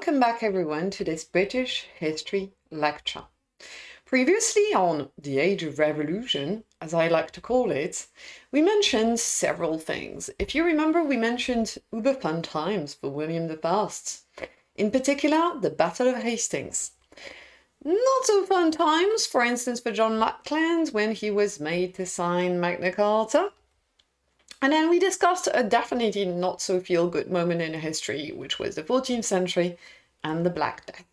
welcome back everyone to this British history lecture. Previously on the Age of Revolution, as I like to call it, we mentioned several things. If you remember, we mentioned uber fun times for William I. In particular, the Battle of Hastings. Not so fun times, for instance, for John Lackland when he was made to sign Magna Carta. And then we discussed a definitely not so feel-good moment in history, which was the 14th century and the Black Death.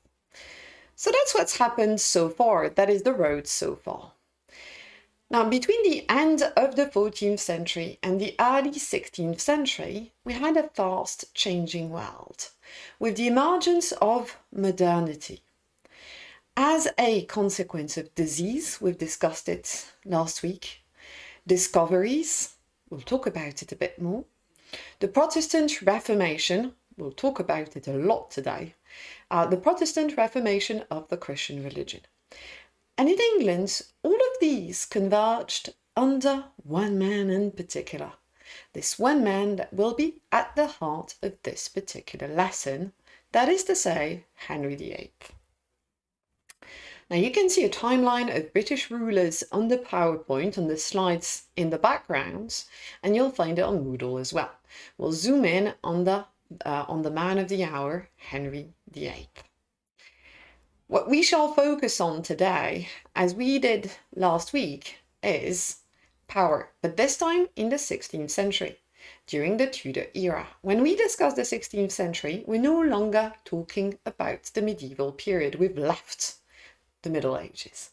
So that's what's happened so far. That is the road so far. Now, between the end of the 14th century and the early 16th century, we had a fast changing world with the emergence of modernity. As a consequence of disease, we've discussed it last week, discoveries, we'll talk about it a bit more. The Protestant Reformation, we'll talk about it a lot today. The Protestant Reformation of the Christian religion. And in England, all of these converged under one man in particular. This one man that will be at the heart of this particular lesson, that is to say, Henry VIII. Now you can see a timeline of British rulers on the PowerPoint on the slides in the background, and you'll find it on Moodle as well. We'll zoom in on the man of the hour, Henry VIII. What we shall focus on today, as we did last week, is power, but this time in the 16th century, during the Tudor era. When we discuss the 16th century, we're no longer talking about the medieval period. We've left the Middle Ages.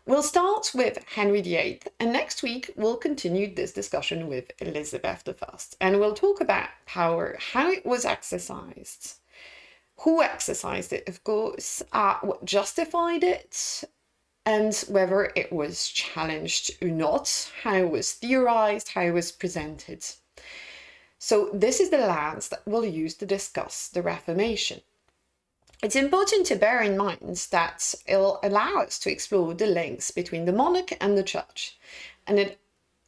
We'll start with Henry VIII, and next week we'll continue this discussion with Elizabeth I. And we'll talk about power, how it was exercised, who exercised it, of course, what justified it, and whether it was challenged or not, how it was theorized, how it was presented. So this is the lens that we'll use to discuss the Reformation. It's important to bear in mind that it'll allow us to explore the links between the monarch and the church, and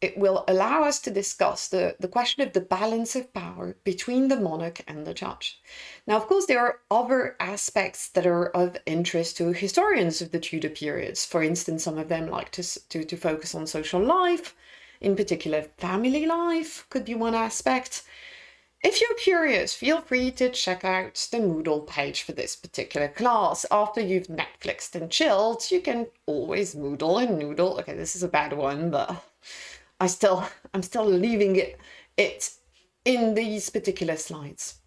it will allow us to discuss the question of the balance of power between the monarch and the church. Now, of course, there are other aspects that are of interest to historians of the Tudor periods. For instance, some of them like to focus on social life, in particular family life could be one aspect. If you're curious, feel free to check out the Moodle page for this particular class. After you've Netflixed and chilled, you can always Moodle and noodle. Okay, this is a bad one, but I'm still leaving it in these particular slides.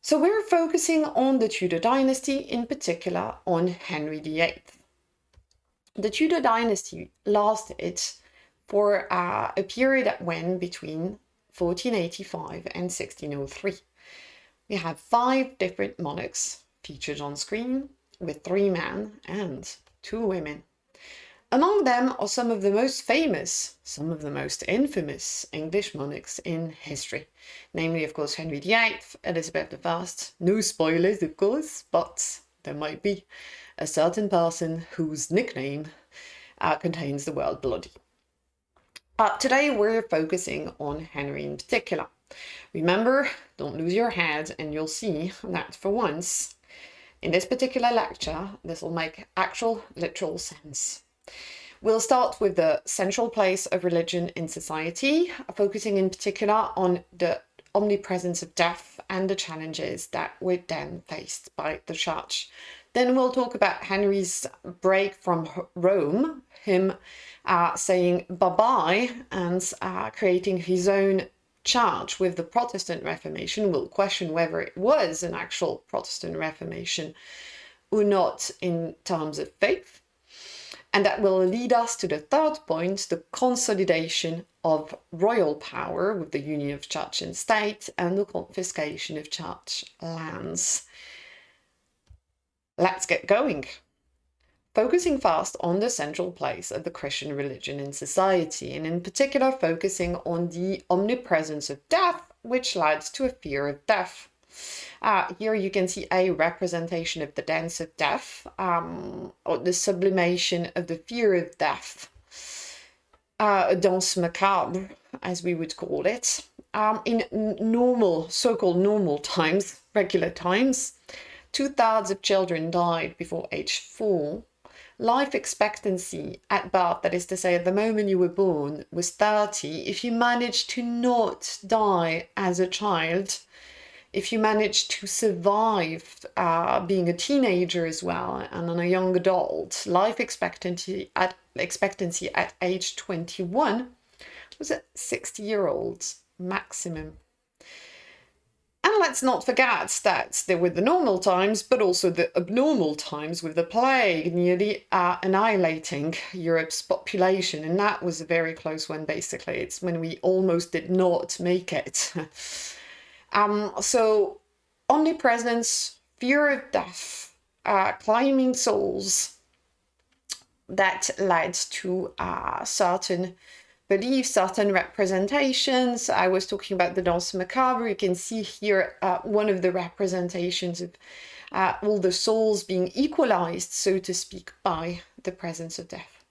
So we're focusing on the Tudor dynasty, in particular on Henry VIII. The Tudor dynasty lasted for a period that went between 1485 and 1603. We have 5 different monarchs featured on screen, with 3 men and 2 women. Among them are some of the most famous, some of the most infamous English monarchs in history. Namely, of course, Henry VIII, Elizabeth I. No spoilers, of course, but there might be a certain person whose nickname contains the word bloody. Today we're focusing on Henry in particular. Remember, don't lose your head, and you'll see that for once, in this particular lecture, this will make actual literal sense. We'll start with the central place of religion in society, focusing in particular on the omnipresence of death and the challenges that were then faced by the church. Then we'll talk about Henry's break from Rome, him saying bye-bye and creating his own church with the Protestant Reformation. We'll question whether it was an actual Protestant Reformation or not in terms of faith. And that will lead us to the third point, the consolidation of royal power with the union of church and state and the confiscation of church lands. Let's get going. Focusing first on the central place of the Christian religion in society, and in particular focusing on the omnipresence of death, which led to a fear of death. Here you can see a representation of the dance of death, or the sublimation of the fear of death. A danse macabre, as we would call it, in normal, so-called normal times, regular times, 2/3 of children died before age 4. Life expectancy at birth, that is to say, at the moment you were born, was 30. If you managed to not die as a child, if you managed to survive being a teenager as well and a young adult, life expectancy at age 21 was at 60-year-olds maximum. And let's not forget that there were the normal times, but also the abnormal times with the plague nearly annihilating Europe's population. And that was a very close one, basically. It's when we almost did not make it. So omnipresence, fear of death, claiming souls, that led to certain beliefs, certain representations. I was talking about the Danse Macabre. You can see here one of the representations of all the souls being equalized, so to speak, by the presence of death.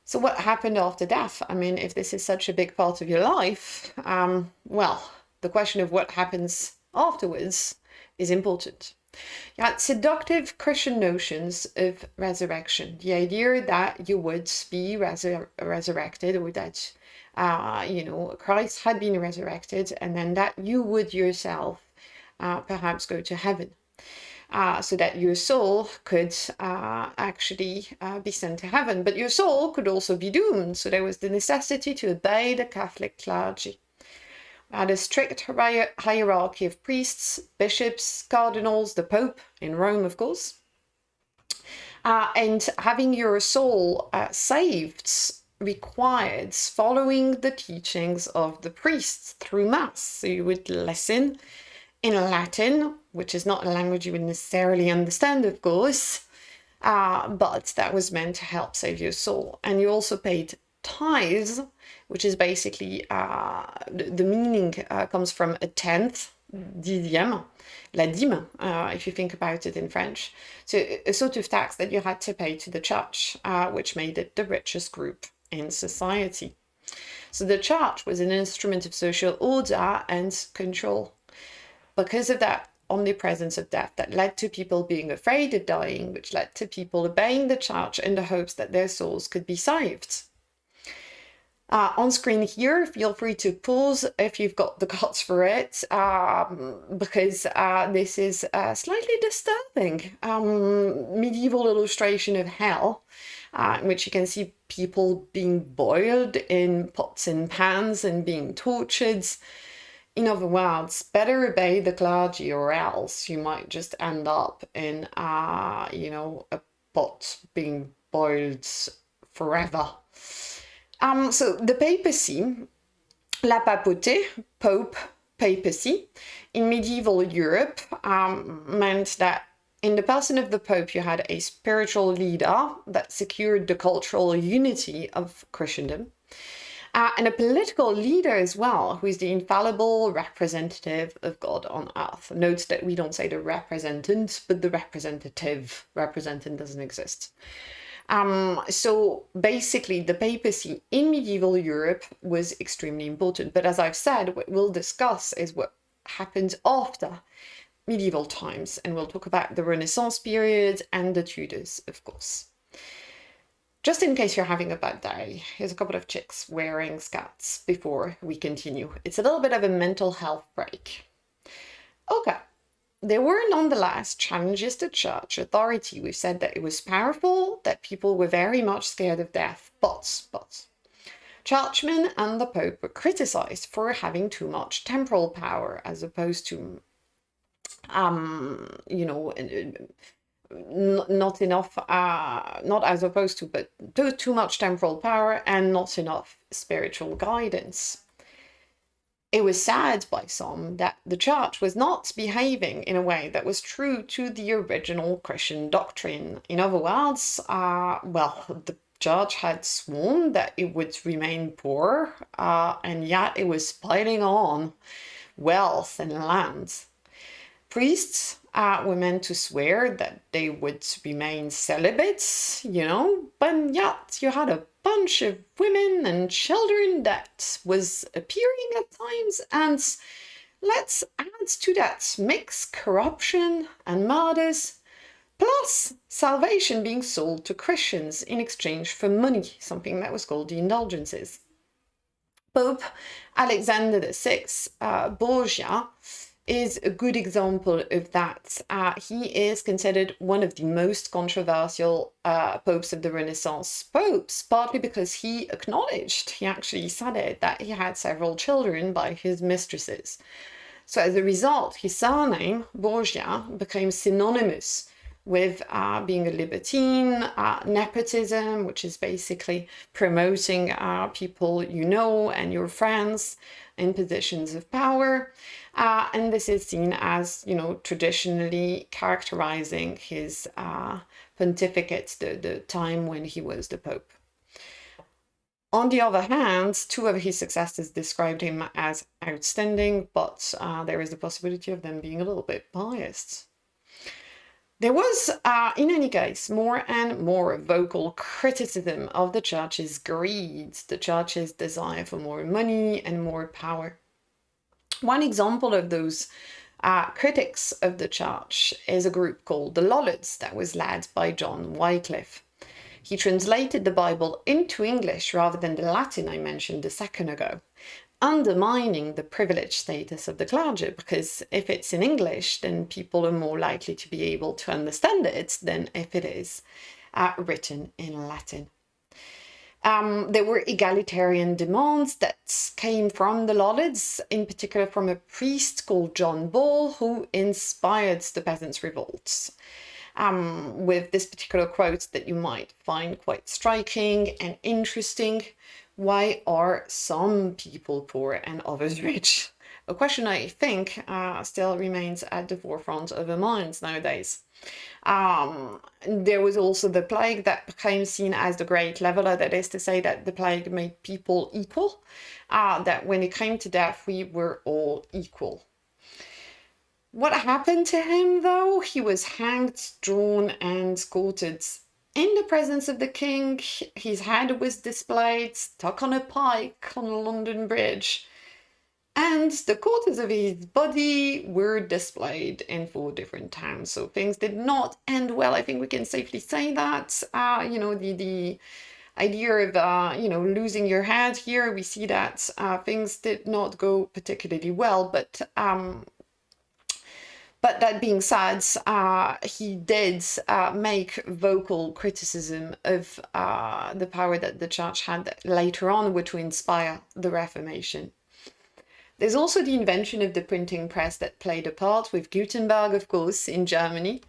So what happened after death? I mean, if this is such a big part of your life, well, the question of what happens afterwards is important. You had seductive Christian notions of resurrection, the idea that you would be resurrected, or that, Christ had been resurrected, and then that you would yourself perhaps go to heaven, so that your soul could actually be sent to heaven. But your soul could also be doomed, so there was the necessity to obey the Catholic clergy. Had a strict hierarchy of priests, bishops, cardinals, the Pope in Rome, of course. And having your soul saved required following the teachings of the priests through Mass. So you would listen in Latin, which is not a language you would necessarily understand, of course, but that was meant to help save your soul. And you also paid tithes, which is basically, the meaning comes from a tenth, dixième, la dîme, if you think about it in French. So a sort of tax that you had to pay to the church, which made it the richest group in society. So the church was an instrument of social order and control. Because of that omnipresence of death that led to people being afraid of dying, which led to people obeying the church in the hopes that their souls could be saved. On screen here, feel free to pause if you've got the guts for it, because this is slightly disturbing. Medieval illustration of hell, in which you can see people being boiled in pots and pans and being tortured. In other words, better obey the clergy, or else you might just end up in, a pot being boiled forever. So the papacy, la papauté, Pope, papacy, in medieval Europe meant that in the person of the Pope you had a spiritual leader that secured the cultural unity of Christendom, and a political leader as well, who is the infallible representative of God on earth. Note that we don't say the representant, but the representative. Representant doesn't exist. So basically the papacy in medieval Europe was extremely important. But as I've said, what we'll discuss is what happened after medieval times. And we'll talk about the Renaissance period and the Tudors, of course. Just in case you're having a bad day, here's a couple of chicks wearing skirts before we continue. It's a little bit of a mental health break. Okay. There were nonetheless challenges to church authority. We've said that it was powerful, that people were very much scared of death, but churchmen and the Pope were criticized for having too much temporal power, as opposed to, not enough, not as opposed to, but too much temporal power and not enough spiritual guidance. It was said by some that the church was not behaving in a way that was true to the original Christian doctrine. In other words, the church had sworn that it would remain poor, and yet it was piling on wealth and lands. Priests were meant to swear that they would remain celibates, but yet you had a bunch of women and children that was appearing at times, and let's add to that mix corruption and murders, plus salvation being sold to Christians in exchange for money, something that was called the indulgences. Pope Alexander VI, Borgia, is a good example of that. He is considered one of the most controversial popes of the Renaissance popes, partly because he actually said it, that he had several children by his mistresses. So as a result, his surname, Borgia, became synonymous with being a libertine, nepotism, which is basically promoting people and your friends in positions of power. And this is seen as, traditionally characterizing his pontificate, the time when he was the Pope. On the other hand, two of his successors described him as outstanding, but there is the possibility of them being a little bit biased. There was, in any case, more and more vocal criticism of the church's greed, the church's desire for more money and more power. One example of those critics of the church is a group called the Lollards that was led by John Wycliffe. He translated the Bible into English rather than the Latin I mentioned a second ago, undermining the privileged status of the clergy, because if it's in English, then people are more likely to be able to understand it than if it is written in Latin. There were egalitarian demands that came from the Lollards, in particular from a priest called John Ball, who inspired the peasants' revolts. With this particular quote that you might find quite striking and interesting: why are some people poor and others rich? A question I think still remains at the forefront of our minds nowadays. There was also the plague that became seen as the great leveler, that is to say that the plague made people equal, that when it came to death, we were all equal. What happened to him, though? He was hanged, drawn, and quartered in the presence of the king. His head was displayed, stuck on a pike on a London bridge, and the quarters of his body were displayed in 4 different towns. So things did not end well. I think we can safely say that. The idea of losing your head here, we see that things did not go particularly well, but that being said, he did make vocal criticism of the power that the church had later on, which would inspire the Reformation. There's also the invention of the printing press that played a part, with Gutenberg, of course, in Germany,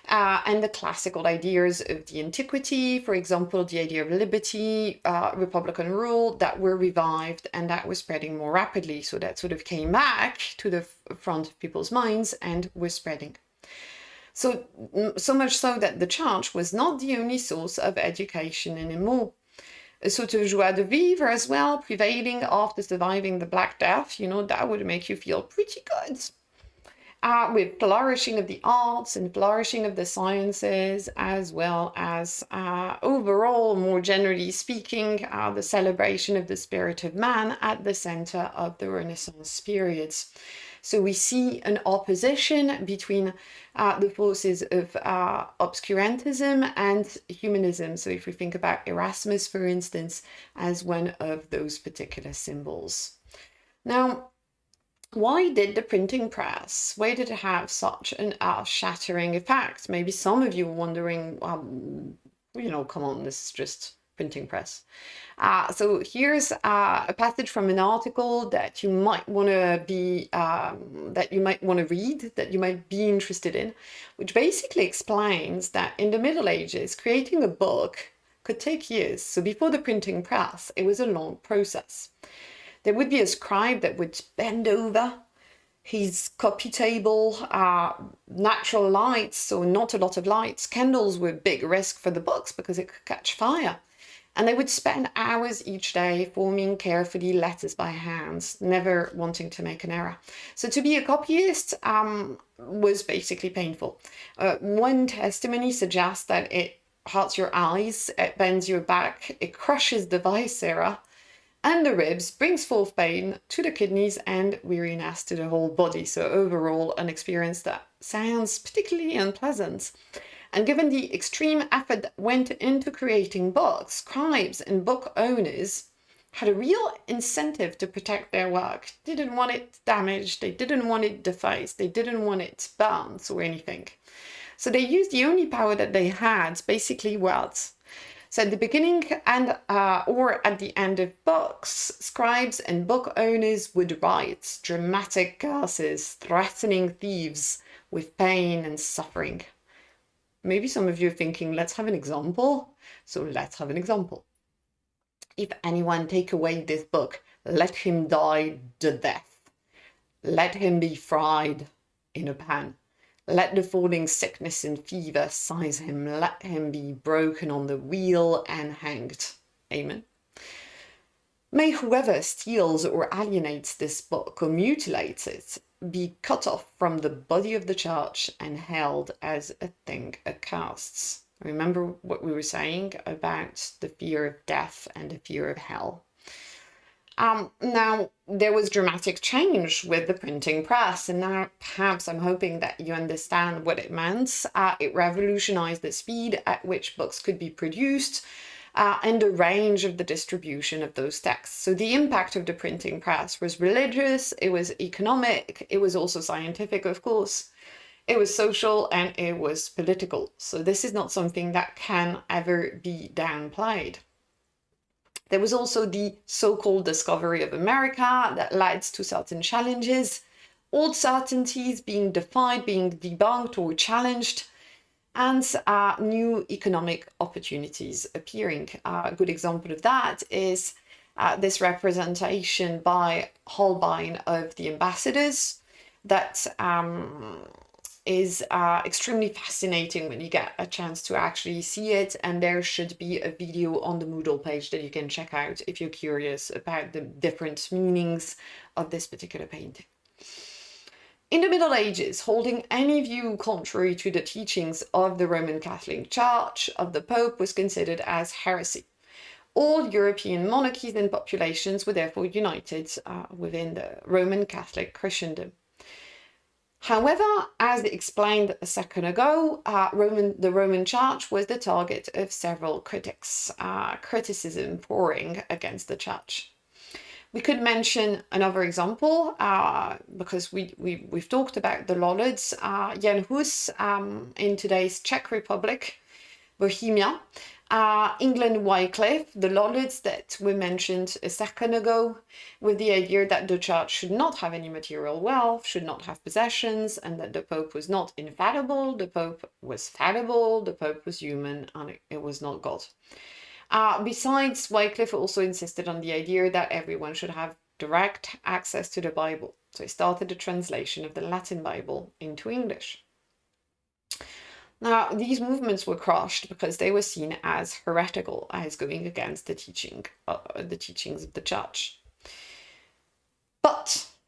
and the classical ideas of the antiquity, for example, the idea of liberty, republican rule, that were revived and that was spreading more rapidly. So that sort of came back to the front of people's minds and was spreading. So much so that the church was not the only source of education anymore. A sort of joie de vivre as well, prevailing after surviving the Black Death, that would make you feel pretty good. With flourishing of the arts and flourishing of the sciences, as well as overall, more generally speaking, the celebration of the spirit of man at the center of the Renaissance periods. So we see an opposition between the forces of obscurantism and humanism. So if we think about Erasmus, for instance, as one of those particular symbols. Now, why did the printing press, why did it have such an earth-shattering effect? Maybe some of you are wondering, come on, this is just printing press. So here's a passage from an article that you might want to read, that you might be interested in, which basically explains that in the Middle Ages, creating a book could take years. So before the printing press, it was a long process. There would be a scribe that would bend over his copy table, natural lights, so not a lot of lights. Candles were a big risk for the books because it could catch fire. And they would spend hours each day forming carefully letters by hand, never wanting to make an error. So to be a copyist was basically painful. One testimony suggests that it hurts your eyes, it bends your back, it crushes the viscera and the ribs, brings forth pain to the kidneys and weariness to the whole body. So overall, an experience that sounds particularly unpleasant. And given the extreme effort that went into creating books, scribes and book owners had a real incentive to protect their work. They didn't want it damaged, they didn't want it defaced, they didn't want it burnt or anything. So they used the only power that they had, basically words. So at the beginning and or at the end of books, scribes and book owners would write dramatic curses, threatening thieves with pain and suffering. Maybe some of you are thinking, let's have an example. So let's have an example. If anyone take away this book, let him die the death. Let him be fried in a pan. Let the falling sickness and fever seize him. Let him be broken on the wheel and hanged. Amen. May whoever steals or alienates this book or mutilates it be cut off from the body of the church and held as a thing accursed. Remember what we were saying about the fear of death and the fear of hell. Now, there was dramatic change with the printing press, and now perhaps I'm hoping that you understand what it meant. It revolutionized the speed at which books could be produced and the range of the distribution of those texts. So the impact of the printing press was religious, it was economic, it was also scientific, of course. It was social and it was political. So this is not something that can ever be downplayed. There was also the so-called discovery of America that led to certain challenges, old certainties being defied, being debunked or challenged, and new economic opportunities appearing. A good example of that is this representation by Holbein of the ambassadors that is extremely fascinating when you get a chance to actually see it, and there should be a video on the Moodle page that you can check out if you're curious about the different meanings of this particular painting. In the Middle Ages, holding any view contrary to the teachings of the Roman Catholic Church, of the Pope, was considered as heresy. All European monarchies and populations were therefore united within the Roman Catholic Christendom. However, as explained a second ago, the Roman Church was the target of several critics, criticism pouring against the Church. We could mention another example, because we've talked about the Lollards. Jan Hus in today's Czech Republic, Bohemia, England Wycliffe, the Lollards that we mentioned a second ago, with the idea that the church should not have any material wealth, should not have possessions, and that the Pope was not infallible, the Pope was fallible, the Pope was human, and it was not God. Besides, Wycliffe also insisted on the idea that everyone should have direct access to the Bible. So he started the translation of the Latin Bible into English. Now, these movements were crushed because they were seen as heretical, as going against the teachings of the church.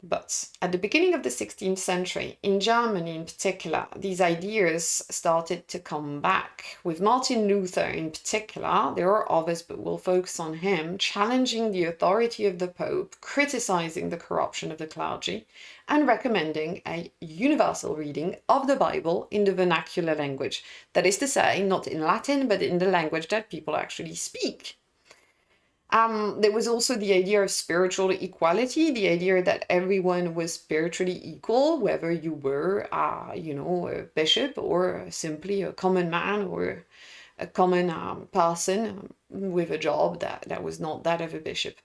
But at the beginning of the 16th century, in Germany in particular, these ideas started to come back. With Martin Luther in particular, there are others, but we'll focus on him, challenging the authority of the Pope, criticizing the corruption of the clergy, and recommending a universal reading of the Bible in the vernacular language. That is to say, not in Latin, but in the language that people actually speak. There was also the idea of spiritual equality, the idea that everyone was spiritually equal, whether you were, a bishop or simply a common man or a common person with a job that was not that of a bishop.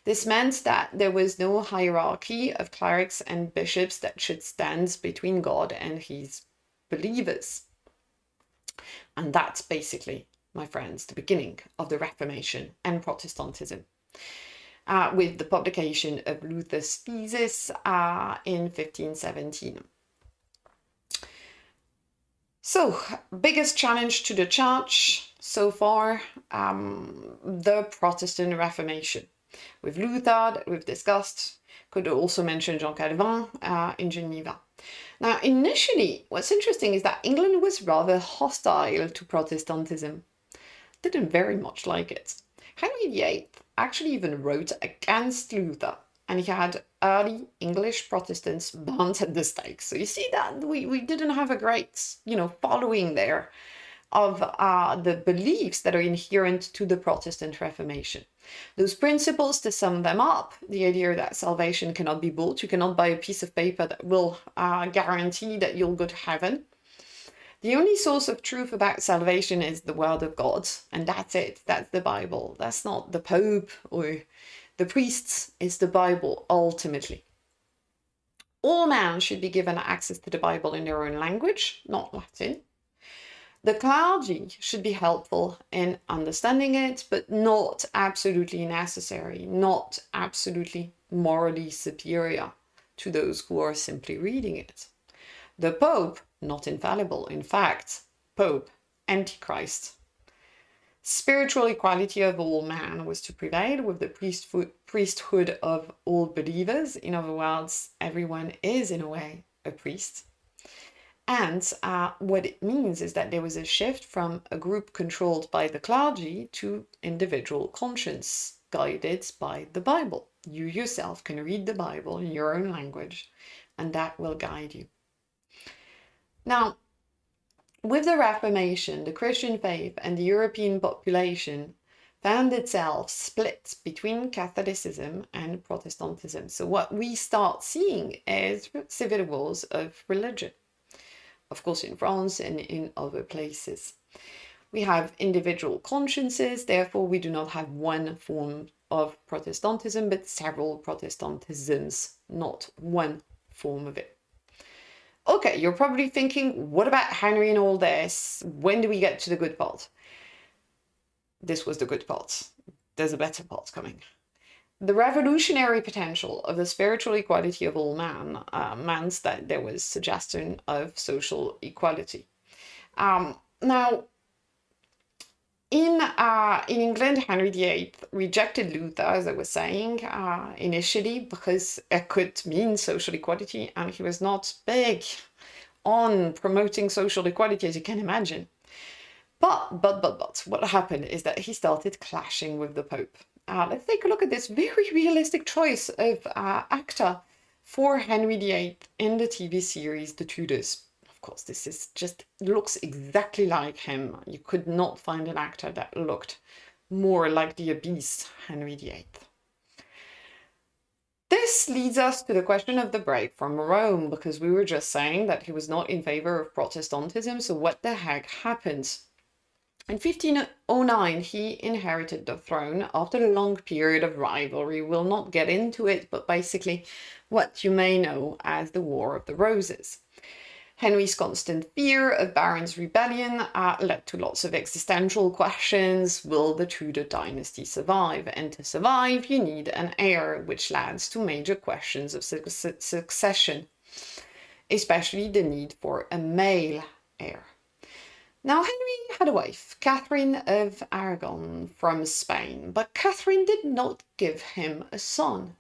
This meant that there was no hierarchy of clerics and bishops that should stand between God and his believers. And that's basically, my friends, the beginning of the Reformation and Protestantism, with the publication of Luther's thesis in 1517. So, biggest challenge to the church, So far, the Protestant Reformation. With Luther, that we've discussed, could also mention Jean Calvin in Geneva. Now, initially, what's interesting is that England was rather hostile to Protestantism, didn't very much like it. Henry VIII actually even wrote against Luther, and he had early English Protestants burnt at the stake. So you see that we didn't have a great, following there of the beliefs that are inherent to the Protestant Reformation. Those principles, to sum them up, the idea that salvation cannot be bought, you cannot buy a piece of paper that will guarantee that you'll go to heaven. The only source of truth about salvation is the Word of God, and that's it. That's the Bible. That's not the Pope or the priests, it's the Bible ultimately. All men should be given access to the Bible in their own language, not Latin. The clergy should be helpful in understanding it, but not absolutely necessary, not absolutely morally superior to those who are simply reading it. The Pope, not infallible, in fact, Pope, Antichrist. Spiritual equality of all men was to prevail with the priesthood of all believers. In other words, everyone is, in a way, a priest. And what it means is that there was a shift from a group controlled by the clergy to individual conscience guided by the Bible. You yourself can read the Bible in your own language, and that will guide you. Now, with the Reformation, the Christian faith and the European population found itself split between Catholicism and Protestantism. So what we start seeing is civil wars of religion. Of course, in France and in other places. We have individual consciences, therefore we do not have one form of Protestantism, but several Protestantisms, not one form of it. Okay, you're probably thinking, what about Henry and all this? When do we get to the good part? This was the good part. There's a better part coming. The revolutionary potential of the spiritual equality of all men meant that there was suggestion of social equality. Now, in England, Henry VIII rejected Luther, as I was saying, initially because it could mean social equality, and he was not big on promoting social equality, as you can imagine. But what happened is that he started clashing with the Pope. Let's take a look at this very realistic choice of actor for Henry VIII in the TV series The Tudors. Of course, this is just looks exactly like him. You could not find an actor that looked more like the obese Henry VIII. This leads us to the question of the break from Rome, because we were just saying that he was not in favor of Protestantism, so what the heck happened? In 1509, he inherited the throne after a long period of rivalry. We'll not get into it, but basically what you may know as the War of the Roses. Henry's constant fear of Baron's rebellion led to lots of existential questions. Will the Tudor dynasty survive? And to survive, you need an heir, which leads to major questions of succession, especially the need for a male heir. Now, Henry had a wife, Catherine of Aragon, from Spain, but Catherine did not give him a son.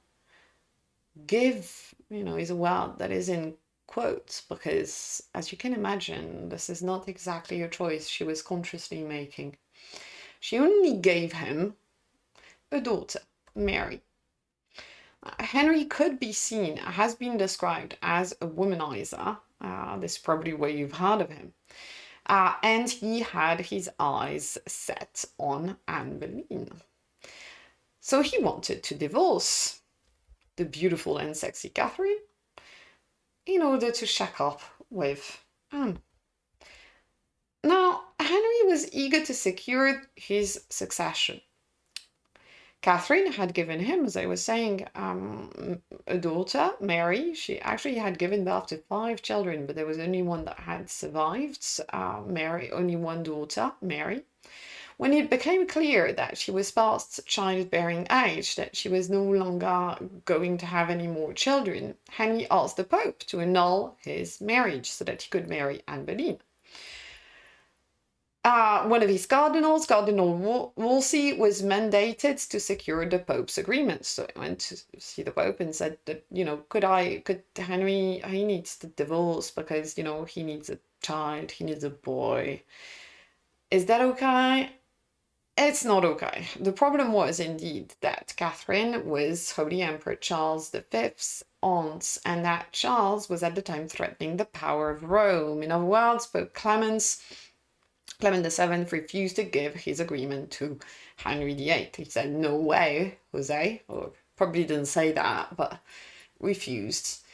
Give, is a word that is in quotes, because as you can imagine, this is not exactly a choice she was consciously making. She only gave him a daughter, Mary. Henry could be seen, has been described as a womanizer. This is probably where you've heard of him. And he had his eyes set on Anne Boleyn. So he wanted to divorce the beautiful and sexy Catherine in order to shack up with Anne. Now, Henry was eager to secure his succession. Catherine had given him, as I was saying, a daughter, Mary. She actually had given birth to 5 children, but there was only one that had survived. Mary, only one daughter, Mary. When it became clear that she was past childbearing age, that she was no longer going to have any more children, Henry asked the Pope to annul his marriage so that he could marry Anne Boleyn. One of his cardinals, Cardinal Wolsey, was mandated to secure the Pope's agreement. So he went to see the Pope and said that, could Henry, he needs the divorce because, he needs a child, he needs a boy. Is that okay? It's not okay. The problem was indeed that Catherine was Holy Emperor Charles V's aunt, and that Charles was at the time threatening the power of Rome. In other words, Pope Clement VII refused to give his agreement to Henry VIII. He said, "No way, Jose," or probably didn't say that, but refused.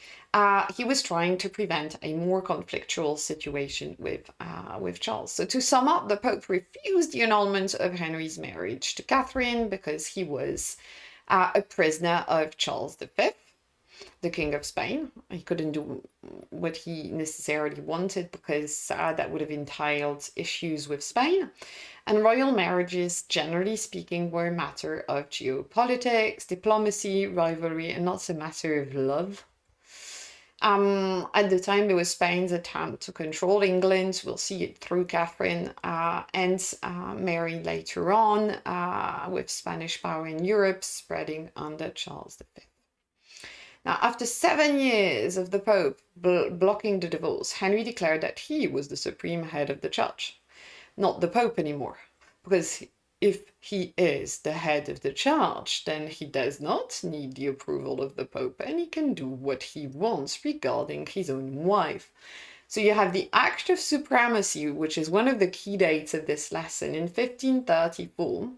He was trying to prevent a more conflictual situation with Charles. So to sum up, the Pope refused the annulment of Henry's marriage to Catherine because he was a prisoner of Charles V, the King of Spain. He couldn't do what he necessarily wanted because that would have entailed issues with Spain. And royal marriages, generally speaking, were a matter of geopolitics, diplomacy, rivalry, and not a matter of love. At the time, there was Spain's attempt to control England. We'll see it through Catherine and Mary later on, with Spanish power in Europe spreading under Charles V. Now, after 7 years of the Pope blocking the divorce, Henry declared that he was the supreme head of the church, not the Pope anymore. Because if he is the head of the church, then he does not need the approval of the Pope, and he can do what he wants regarding his own wife. So you have the Act of Supremacy, which is one of the key dates of this lesson, in 1534.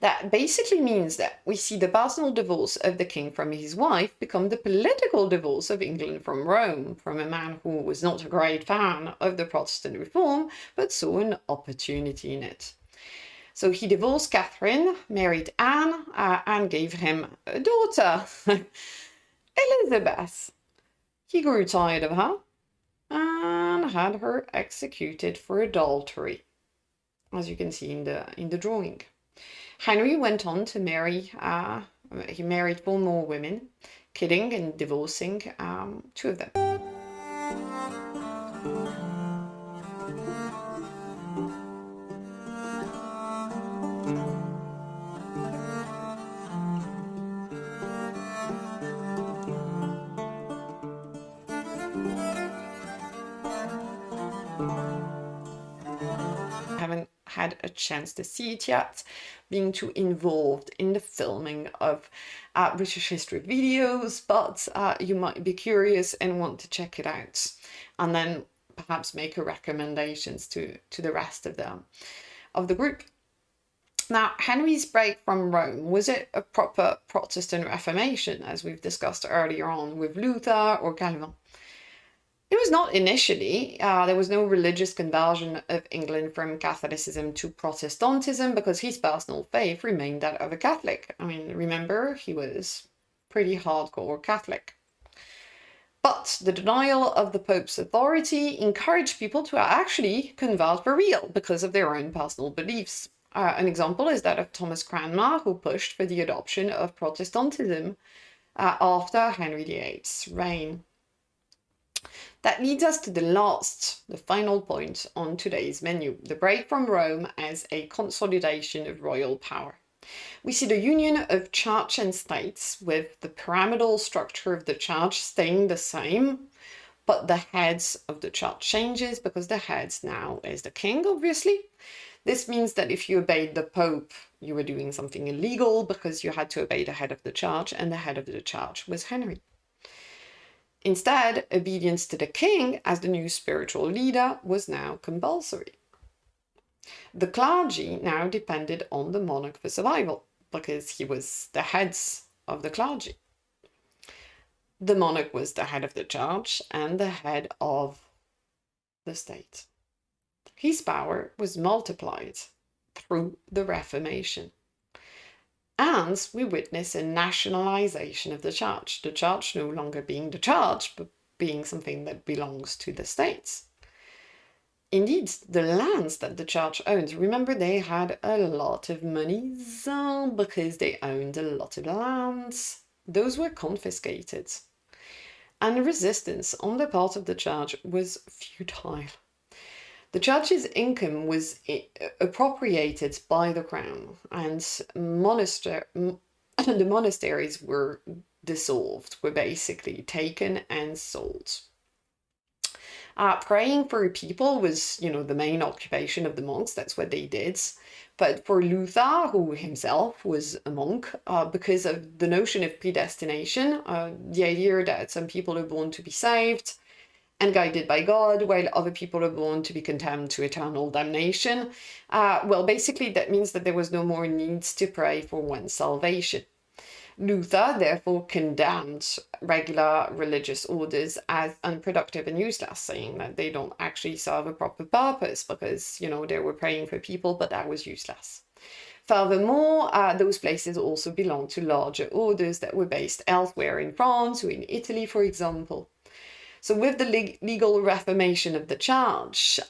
That basically means that we see the personal divorce of the king from his wife become the political divorce of England from Rome, from a man who was not a great fan of the Protestant reform, but saw an opportunity in it. So he divorced Catherine, married Anne, and gave him a daughter, Elizabeth. He grew tired of her and had her executed for adultery, as you can see in the drawing. Henry went on to marry, he married 4 more women, killing and divorcing 2 of them. Haven't had a chance to see it yet, being too involved in the filming of British history videos, but you might be curious and want to check it out, and then perhaps make recommendations to the rest of the group. Now, Henry's break from Rome, was it a proper Protestant Reformation, as we've discussed earlier on with Luther or Calvin? It was not initially. There was no religious conversion of England from Catholicism to Protestantism because his personal faith remained that of a Catholic. I mean, remember, he was pretty hardcore Catholic. But the denial of the Pope's authority encouraged people to actually convert for real because of their own personal beliefs. An example is that of Thomas Cranmer, who pushed for the adoption of Protestantism after Henry VIII's reign. That leads us to the final point on today's menu, the break from Rome as a consolidation of royal power. We see the union of church and states, with the pyramidal structure of the church staying the same, but the heads of the church changes because the head now is the king, obviously. This means that if you obeyed the Pope, you were doing something illegal because you had to obey the head of the church, and the head of the church was Henry. Instead, obedience to the king as the new spiritual leader was now compulsory. The clergy now depended on the monarch for survival because he was the head of the clergy. The monarch was the head of the church and the head of the state. His power was multiplied through the Reformation. And we witness a nationalization of the church no longer being the church, but being something that belongs to the states. Indeed, the lands that the church owned, remember they had a lot of money because they owned a lot of lands. Those were confiscated. And resistance on the part of the church was futile. The church's income was appropriated by the crown, and the monasteries were dissolved, were basically taken and sold. Praying for people was, the main occupation of the monks. That's what they did. But for Luther, who himself was a monk, because of the notion of predestination, the idea that some people are born to be saved and guided by God, while other people are born to be condemned to eternal damnation, well, basically that means that there was no more need to pray for one's salvation. Luther therefore condemned regular religious orders as unproductive and useless, saying that they don't actually serve a proper purpose because, they were praying for people, but that was useless. Furthermore, those places also belonged to larger orders that were based elsewhere in France or in Italy, for example. So with the legal reformation of the church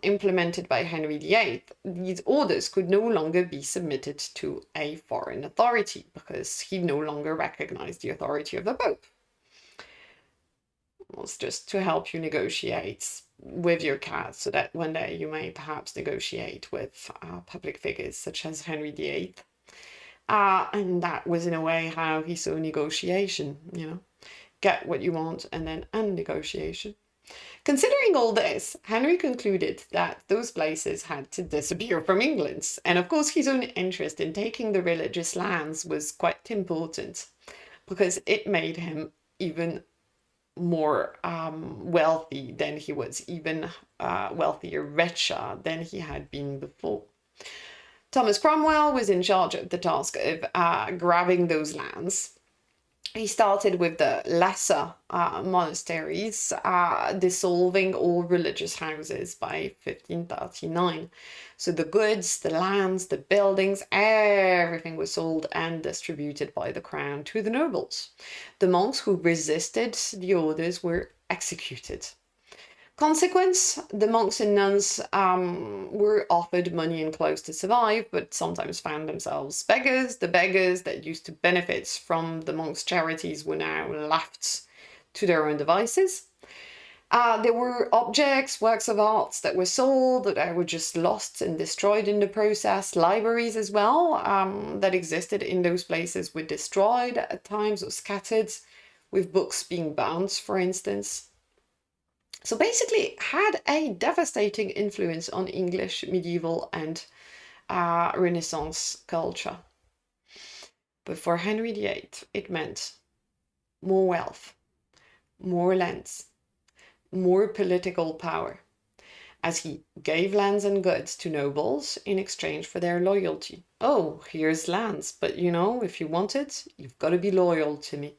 implemented by Henry VIII, these orders could no longer be submitted to a foreign authority because he no longer recognized the authority of the Pope. It's just to help you negotiate with your cat so that one day you may perhaps negotiate with public figures such as Henry VIII. And that was in a way how he saw negotiation, get what you want and then end negotiation. Considering all this, Henry concluded that those places had to disappear from England. And of course, his own interest in taking the religious lands was quite important because it made him even more wealthy than he was, even wealthier, richer than he had been before. Thomas Cromwell was in charge of the task of grabbing those lands. He started with the lesser monasteries, dissolving all religious houses by 1539. So the goods, the lands, the buildings, everything was sold and distributed by the crown to the nobles. The monks who resisted the orders were executed. Consequence, the monks and nuns were offered money and clothes to survive, but sometimes found themselves beggars. The beggars that used to benefit from the monks' charities were now left to their own devices. There were objects, works of art that were sold, that were just lost and destroyed in the process. Libraries as well that existed in those places were destroyed at times or scattered, with books being bound, for instance. So basically, it had a devastating influence on English medieval and Renaissance culture. But for Henry VIII, it meant more wealth, more lands, more political power, as he gave lands and goods to nobles in exchange for their loyalty. Oh, here's lands, but if you want it, you've got to be loyal to me.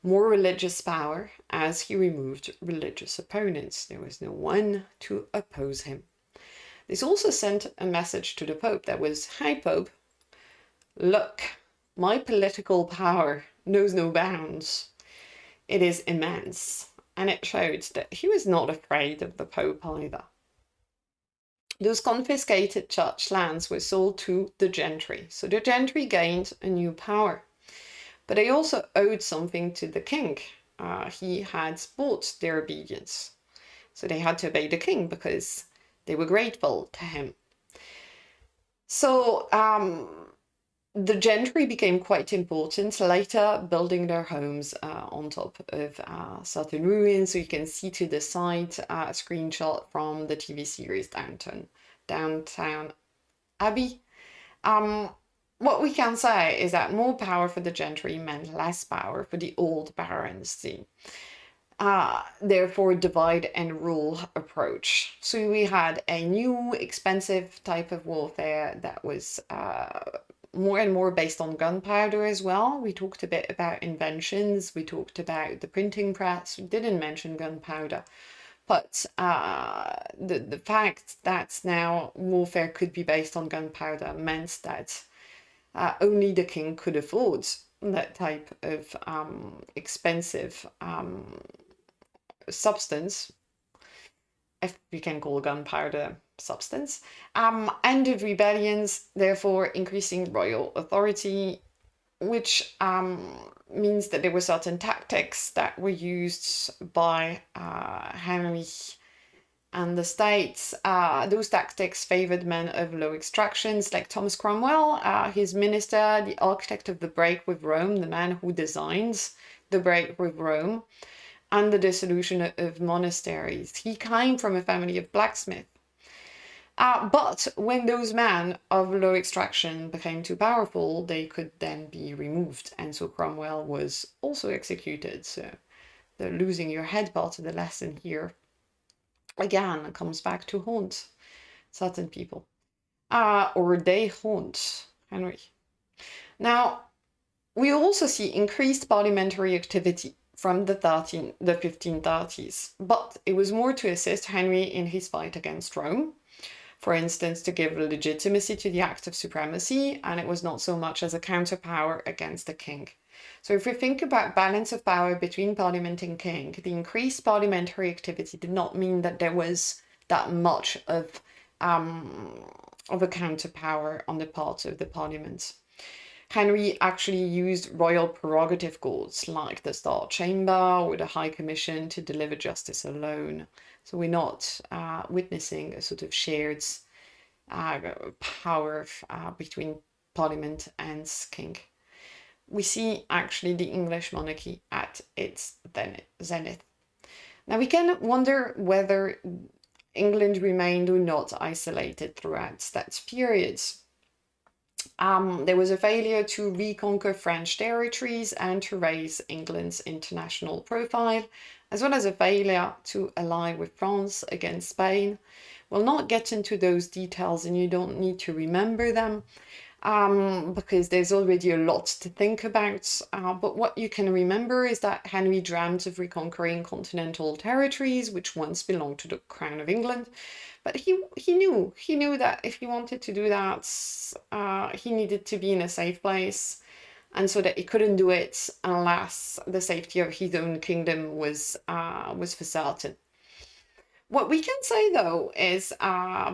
More religious power as he removed religious opponents. There was no one to oppose him. This also sent a message to the Pope that was, hey Pope, look, my political power knows no bounds. It is immense. And it showed that he was not afraid of the Pope either. Those confiscated church lands were sold to the gentry. So the gentry gained a new power. But they also owed something to the king. He had bought their obedience. So they had to obey the king because they were grateful to him. So the gentry became quite important later, building their homes on top of certain ruins. So you can see to the side a screenshot from the TV series Downtown Abbey. What we can say is that more power for the gentry meant less power for the old barons. Therefore, divide and rule approach. So we had a new expensive type of warfare that was more and more based on gunpowder as well. We talked a bit about inventions. We talked about the printing press. We didn't mention gunpowder. But the fact that now warfare could be based on gunpowder meant that only the king could afford that type of expensive substance, if we can call gunpowder substance, and of rebellions, therefore increasing royal authority, which means that there were certain tactics that were used by Henry and the states, those tactics favored men of low extractions like Thomas Cromwell, his minister, the architect of the break with Rome, the man who designs the break with Rome, and the dissolution of monasteries. He came from a family of blacksmiths. But when those men of low extraction became too powerful, they could then be removed. And so Cromwell was also executed. So the losing your head part of the lesson here, again, comes back to haunt certain people. Or they haunt Henry. Now, we also see increased parliamentary activity from the 1530s, but it was more to assist Henry in his fight against Rome. For instance, to give legitimacy to the Act of Supremacy, and it was not so much as a counterpower against the king. So if we think about balance of power between parliament and king, the increased parliamentary activity did not mean that there was that much of a counterpower on the part of the parliament. Henry actually used royal prerogative courts like the Star Chamber or the High Commission to deliver justice alone. So we're not witnessing a sort of shared power between Parliament and King. We see actually the English monarchy at its zenith. Now we can wonder whether England remained or not isolated throughout that period. There was a failure to reconquer French territories and to raise England's international profile, as well as a failure to ally with France against Spain. We'll not get into those details and you don't need to remember them because there's already a lot to think about. But what you can remember is that Henry dreamt of reconquering continental territories which once belonged to the Crown of England. But he knew that if he wanted to do that, he needed to be in a safe place, and so that he couldn't do it unless the safety of his own kingdom was for certain. What we can say though is,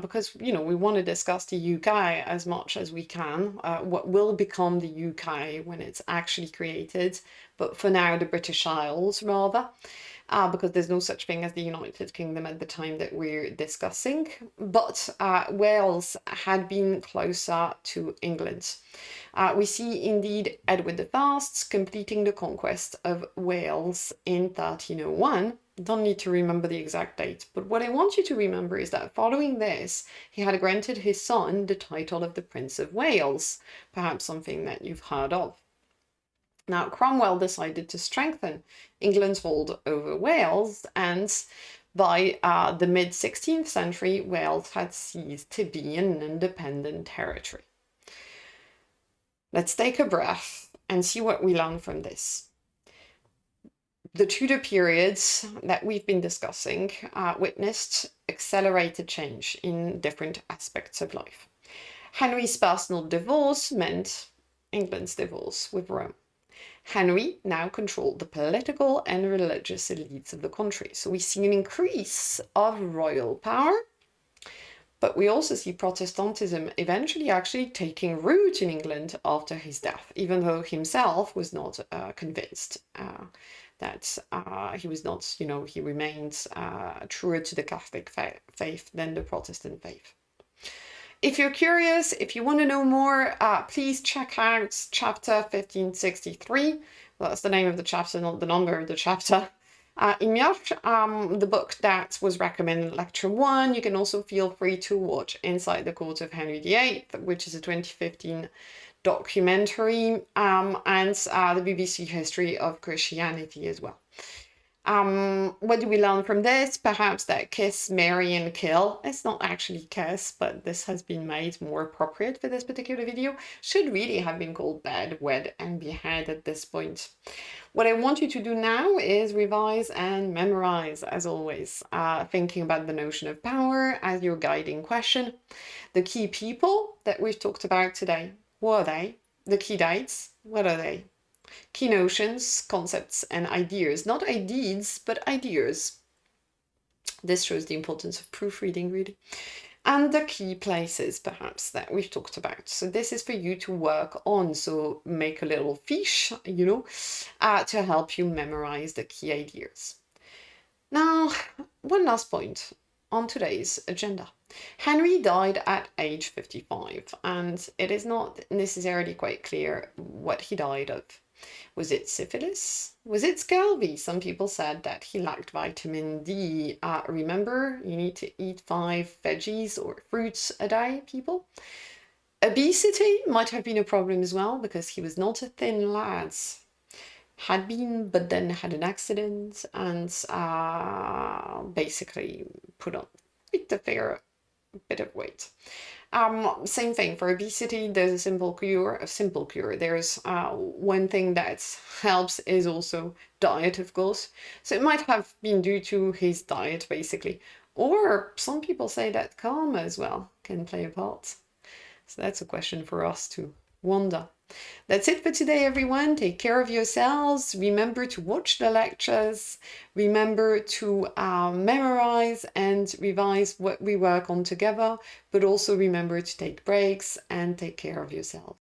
because we want to discuss the UK as much as we can, what will become the UK when it's actually created, but for now the British Isles rather. Because there's no such thing as the United Kingdom at the time that we're discussing. But Wales had been closer to England. We see indeed Edward I completing the conquest of Wales in 1301. Don't need to remember the exact date, but what I want you to remember is that following this, he had granted his son the title of the Prince of Wales, perhaps something that you've heard of. Now, Cromwell decided to strengthen England's hold over Wales, and by the mid-16th century, Wales had ceased to be an independent territory. Let's take a breath and see what we learn from this. The Tudor periods that we've been discussing witnessed accelerated change in different aspects of life. Henry's personal divorce meant England's divorce with Rome. Henry now controlled the political and religious elites of the country. So we see an increase of royal power, but we also see Protestantism eventually actually taking root in England after his death, even though himself was not convinced that he was not, he remained truer to the Catholic faith than the Protestant faith. If you're curious, if you want to know more, please check out chapter 1563. That's the name of the chapter, not the number of the chapter. In Mioch, the book that was recommended in lecture 1. You can also feel free to watch Inside the Court of Henry VIII, which is a 2015 documentary, and the BBC History of Christianity as well. What do we learn from this? Perhaps that kiss, marry, and kill, it's not actually kiss, but this has been made more appropriate for this particular video, should really have been called bed, wed, and behead at this point. What I want you to do now is revise and memorize, as always, thinking about the notion of power as your guiding question. The key people that we've talked about today, who are they? The key dates, what are they? Key notions, concepts, and ideas. Not ideas, but ideas. This shows the importance of proofreading, really. And the key places, perhaps, that we've talked about. So this is for you to work on. So make a little fiche, to help you memorize the key ideas. Now, one last point. on today's agenda. Henry died at age 55, and it is not necessarily quite clear what he died of. Was it syphilis? Was it scurvy? Some people said that he lacked vitamin D. Remember, you need to eat 5 veggies or fruits a day, people. Obesity might have been a problem as well, because he was not a thin lad. Had been, but then had an accident and basically put on quite a fair bit of weight. Same thing for obesity. There's a simple cure. There's one thing that helps is also diet, of course. So it might have been due to his diet, basically. Or some people say that karma as well can play a part. So that's a question for us to wonder. That's it for today, everyone. Take care of yourselves. Remember to watch the lectures. Remember to memorize and revise what we work on together, but also remember to take breaks and take care of yourselves.